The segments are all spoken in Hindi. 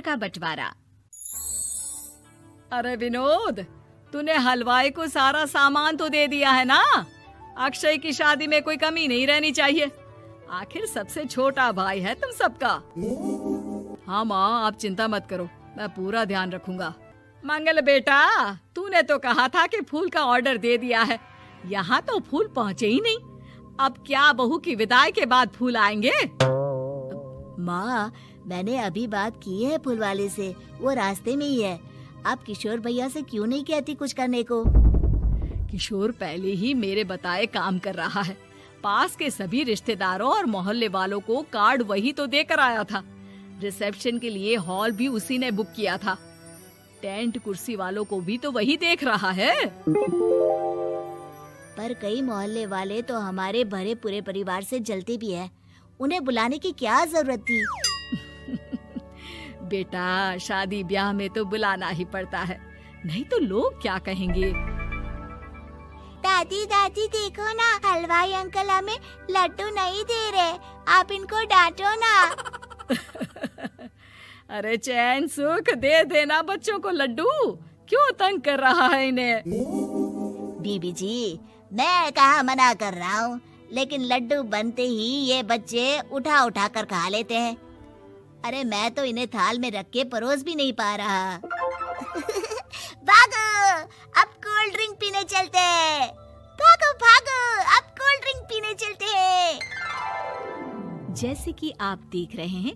घर का बंटवारा। अरे विनोद, तूने हलवाई को सारा सामान तो दे दिया है ना? अक्षय की शादी में कोई कमी नहीं रहनी चाहिए। आखिर सबसे छोटा भाई है तुम सबका। हाँ माँ, आप चिंता मत करो, मैं पूरा ध्यान रखूंगा। मंगल बेटा, तूने तो कहा था कि फूल का ऑर्डर दे दिया है, यहाँ तो फूल पहुँचे ही नहीं। अब क्या बहू की विदाई के बाद फूल आएंगे? माँ, मैंने अभी बात की है फूल वाले से, वो रास्ते में ही है। आप किशोर भैया से क्यों नहीं कहती कुछ करने को? किशोर पहले ही मेरे बताए काम कर रहा है। पास के सभी रिश्तेदारों और मोहल्ले वालों को कार्ड वही तो देकर आया था। रिसेप्शन के लिए हॉल भी उसी ने बुक किया था। टेंट कुर्सी वालों को भी तो वही देख रहा है। पर कई मोहल्ले वाले तो हमारे भरे पूरे परिवार से जलते भी हैं। उन्हें बुलाने की क्या जरूरत थी? बेटा, शादी ब्याह में तो बुलाना ही पड़ता है, नहीं तो लोग क्या कहेंगे। दादी दादी देखो ना, हलवाई अंकल हमें लड्डू नहीं दे रहे, आप इनको डांटो ना। अरे चैन सुख दे देना बच्चों को लड्डू, क्यों तंग कर रहा है इन्हें? बीबी जी, मैं कहाँ मना कर रहा हूँ, लेकिन लड्डू बनते ही ये बच्चे उठा उठा कर खा लेते हैं। अरे मैं तो इन्हें थाल में रख के परोस भी नहीं पा रहा। भागो, अब कोल्ड ड्रिंक पीने चलते हैं। भागो भागो, अब कोल्ड ड्रिंक पीने चलते हैं। जैसे कि आप देख रहे हैं,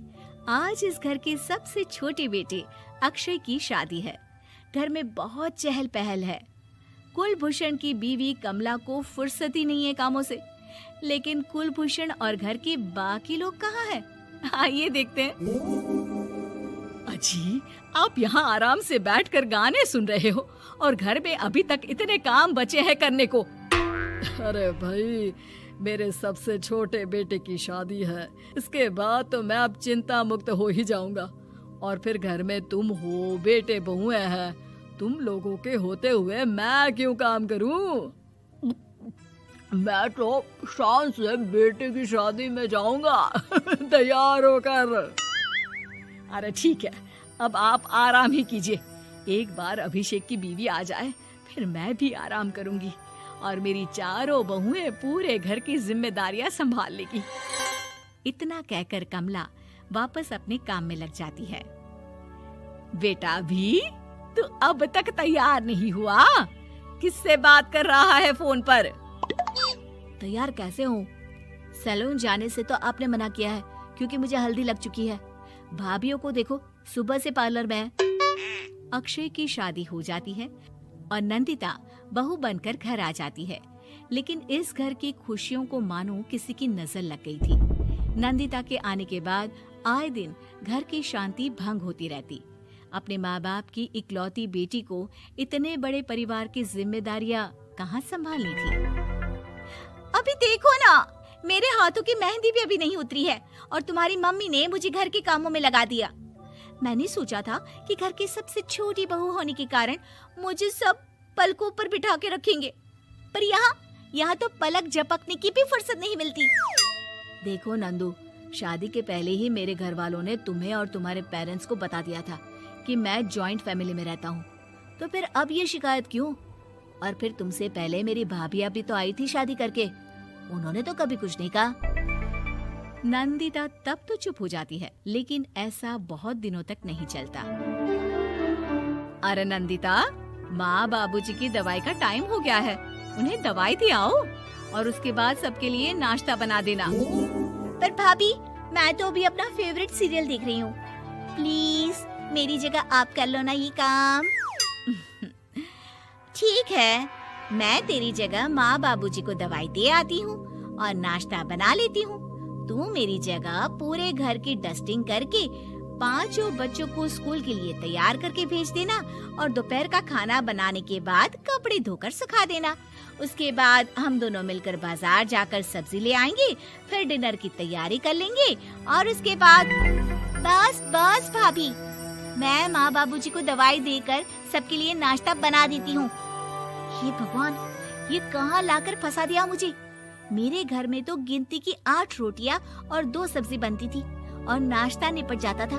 आज इस घर के सबसे छोटे बेटे अक्षय की शादी है। घर में बहुत चहल पहल है। कुलभूषण की बीवी कमला को फुर्सत ही नहीं है कामों से, लेकिन कुलभूषण और घर के बाकी लोग कहाँ हैं? आइए देखते हैं। अजी, आप यहाँ आराम से बैठकर गाने सुन रहे हो और घर में अभी तक इतने काम बचे हैं करने को। अरे भाई, मेरे सबसे छोटे बेटे की शादी है, इसके बाद तो मैं अब चिंता मुक्त हो ही जाऊंगा। और फिर घर में तुम हो, बेटे बहुएं हैं, तुम लोगों के होते हुए मैं क्यों काम करूं? मैं तो शान से बेटे की शादी में जाऊंगा तैयार होकर। अरे ठीक है, अब आप आराम ही कीजिए। एक बार अभिषेक की बीवी आ जाए, फिर मैं भी आराम करूंगी और मेरी चारों बहुएं पूरे घर की जिम्मेदारियां संभाल लेगी। इतना कहकर कमला वापस अपने काम में लग जाती है। बेटा भी, तू अब तक तैयार नहीं हुआ? किससे बात कर रहा है फोन पर? तैयार कैसे हूँ? सैलून जाने से तो आपने मना किया है, क्योंकि मुझे हल्दी लग चुकी है। भाभीयों को देखो, सुबह से पार्लर में है। अक्षय की शादी हो जाती है और नंदिता बहू बनकर घर आ जाती है, लेकिन इस घर की खुशियों को मानो किसी की नजर लग गई थी। नंदिता के आने के बाद आए दिन घर की शांति भंग होती रहती। अपने माँ बाप की इकलौती बेटी को इतने बड़े परिवार की जिम्मेदारियां कहाँ संभालनी थी। अभी देखो ना, मेरे हाथों की मेहंदी भी अभी नहीं उतरी है और तुम्हारी मम्मी ने मुझे घर के कामों में लगा दिया। मैंने सोचा था कि घर की सबसे छोटी बहू होने के कारण मुझे सब पलकों पर बिठा के रखेंगे, पर यहाँ तो पलक झपकने की भी फुर्सत नहीं मिलती। देखो नंदू, शादी के पहले ही मेरे घर वालों ने तुम्हें और तुम्हारे पेरेंट्स को बता दिया था कि मैं जॉइंट फैमिली में रहता हूँ, तो फिर अब ये शिकायत क्यों? और फिर तुमसे पहले मेरी भाभी भी तो आई थी शादी करके, उन्होंने तो कभी कुछ नहीं कहा। नंदिता तब तो चुप हो जाती है, लेकिन ऐसा बहुत दिनों तक नहीं चलता। अरे नंदिता, माँ बाबूजी की दवाई का टाइम हो गया है, उन्हें दवाई दे आओ और उसके बाद सबके लिए नाश्ता बना देना। पर भाभी, मैं तो अभी अपना फेवरेट सीरियल देख रही हूँ। प्लीज मेरी जगह आप कर लो ना ये काम। ठीक है, मैं तेरी जगह माँ बाबूजी को दवाई दे आती हूँ और नाश्ता बना लेती हूँ। तू मेरी जगह पूरे घर की डस्टिंग करके 5 बच्चों को स्कूल के लिए तैयार करके भेज देना और दोपहर का खाना बनाने के बाद कपड़े धोकर सुखा देना। उसके बाद हम दोनों मिलकर बाजार जाकर सब्जी ले आएंगे, फिर डिनर की तैयारी कर लेंगे और उसके बाद बस भाभी, मैं माँ बाबूजी को दवाई देकर सबके लिए नाश्ता बना देती हूँ। हे भगवान, ये कहाँ लाकर फंसा दिया मुझे। मेरे घर में तो गिनती की 8 रोटियां और 2 सब्जी बनती थी और नाश्ता निपट जाता था,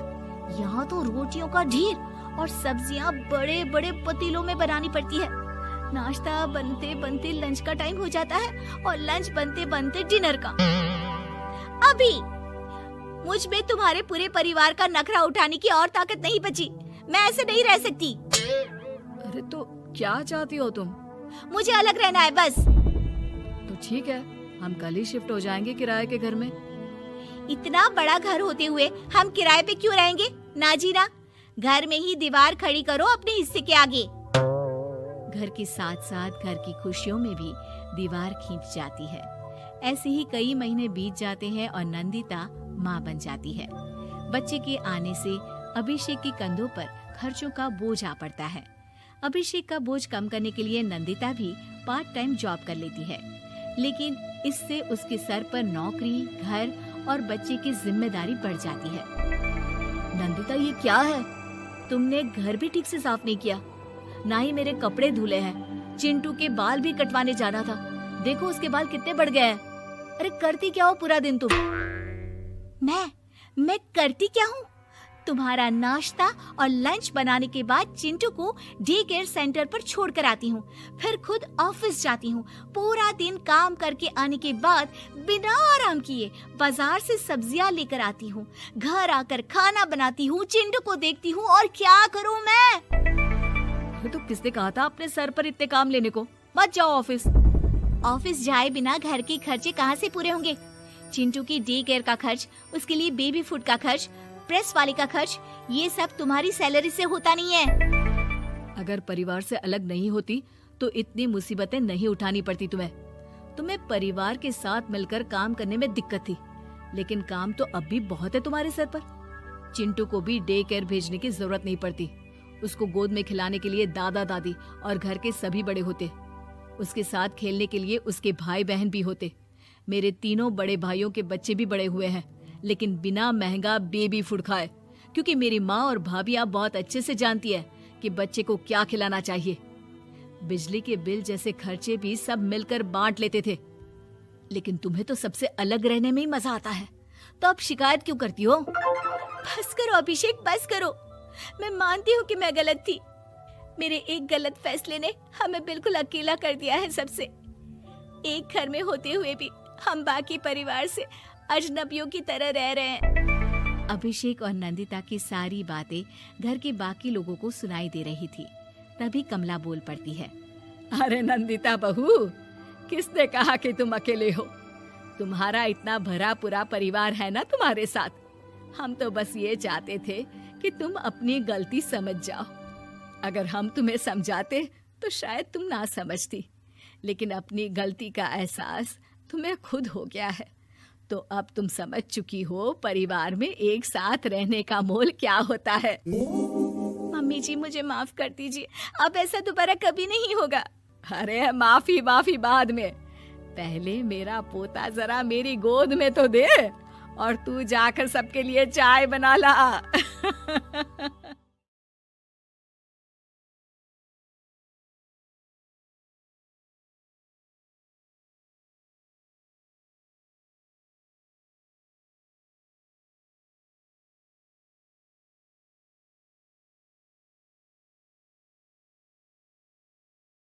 यहाँ तो रोटियों का ढेर और सब्जियाँ बड़े बड़े पतीलों में बनानी पड़ती है। नाश्ता बनते बनते लंच का टाइम हो जाता है और लंच बनते बनते डिनर का। अभी मुझ में तुम्हारे पूरे परिवार का नखरा उठाने की और ताकत नहीं बची। मैं ऐसे नहीं रह सकती। अरे तो क्या चाहती हो तुम? मुझे अलग रहना है बस। तो ठीक है, हम कल ही शिफ्ट हो जाएंगे किराए के घर में। इतना बड़ा घर होते हुए हम किराए पे क्यों रहेंगे? ना जी ना, घर में ही दीवार खड़ी करो अपने हिस्से के आगे। घर के साथ साथ घर की खुशियों में भी दीवार खींच जाती है। ऐसे ही कई महीने बीत जाते हैं और नंदिता माँ बन जाती है। बच्चे के आने से अभिषेक के कंधों पर खर्चों का बोझ आ पड़ता है। अभिषेक का बोझ कम करने के लिए नंदिता भी पार्ट टाइम जॉब कर लेती है, लेकिन इससे उसके सर पर नौकरी, घर और बच्चे की जिम्मेदारी बढ़ जाती है। नंदिता, ये क्या है? तुमने घर भी ठीक से साफ नहीं किया, ना ही मेरे कपड़े धुले हैं। चिंटू के बाल भी कटवाने जाना था, देखो उसके बाल कितने बढ़ गए हैं। अरे करती क्या हो पूरा दिन तुम? मैं करती क्या हूँ? तुम्हारा नाश्ता और लंच बनाने के बाद चिंटू को डे केयर सेंटर पर छोड़ कर आती हूँ, फिर खुद ऑफिस जाती हूँ। पूरा दिन काम करके आने के बाद बिना आराम किए बाजार से सब्जियाँ लेकर आती हूँ, घर आकर खाना बनाती हूँ, चिंटू को देखती हूँ और क्या करूँ मैं? तो किसने कहा था अपने सर पर इतने काम लेने को? मत जाओ ऑफिस। ऑफिस जाए बिना घर के खर्चे कहाँ से पूरे होंगे? चिंटू की डे केयर का खर्च, उसके लिए बेबी फूड का खर्च, प्रेस वाले का खर्च, ये सब तुम्हारी सैलरी से होता नहीं है। अगर परिवार से अलग नहीं होती तो इतनी मुसीबतें नहीं उठानी पड़ती तुम्हें परिवार के साथ मिलकर काम करने में दिक्कत थी, लेकिन काम तो अब भी बहुत है तुम्हारे सर पर। चिंटू को भी डे केयर भेजने की जरूरत नहीं पड़ती। उसको गोद में खिलाने के लिए दादा दादी और घर के सभी बड़े होते। उसके साथ खेलने के लिए उसके भाई बहन भी होते। मेरे तीनों बड़े भाइयों के बच्चे भी बड़े हुए हैं, लेकिन बिना महंगा बेबी फूड खाए, क्योंकि मेरी माँ और भाभियाँ बहुत अच्छे से जानती है कि बच्चे को क्या खिलाना चाहिए। बिजली के बिल जैसे खर्चे भी सब मिलकर बांट लेते थे। लेकिन तुम्हें तो सबसे अलग रहने में ही मजा आता है, तो अब शिकायत क्यों करती हो? बस करो अभिषेक, बस करो। मैं मानती हूँ कि मैं गलत थी। मेरे एक गलत फैसले ने हमें बिल्कुल अकेला कर दिया है सबसे। एक घर में होते हुए भी हम बाकी परिवार से अजनबियों की तरह रह रहे हैं। अभिषेक और नंदिता की सारी बातें घर के बाकी लोगों को सुनाई दे रही थी। तभी कमला बोल पड़ती है। अरे नंदिता बहू, किसने कहा कि तुम अकेले हो? तुम्हारा इतना भरा पूरा परिवार है ना तुम्हारे साथ। हम तो बस ये चाहते थे कि तुम अपनी गलती समझ जाओ। अगर हम तुम्हें समझाते तो शायद तुम ना समझती, लेकिन अपनी गलती का एहसास तुम्हें खुद हो गया है, तो अब तुम समझ चुकी हो परिवार में एक साथ रहने का मोल क्या होता है। मम्मी जी, मुझे माफ कर दीजिए, अब ऐसा दोबारा कभी नहीं होगा। अरे माफी बाद में, पहले मेरा पोता जरा मेरी गोद में तो दे, और तू जाकर सबके लिए चाय बना ला।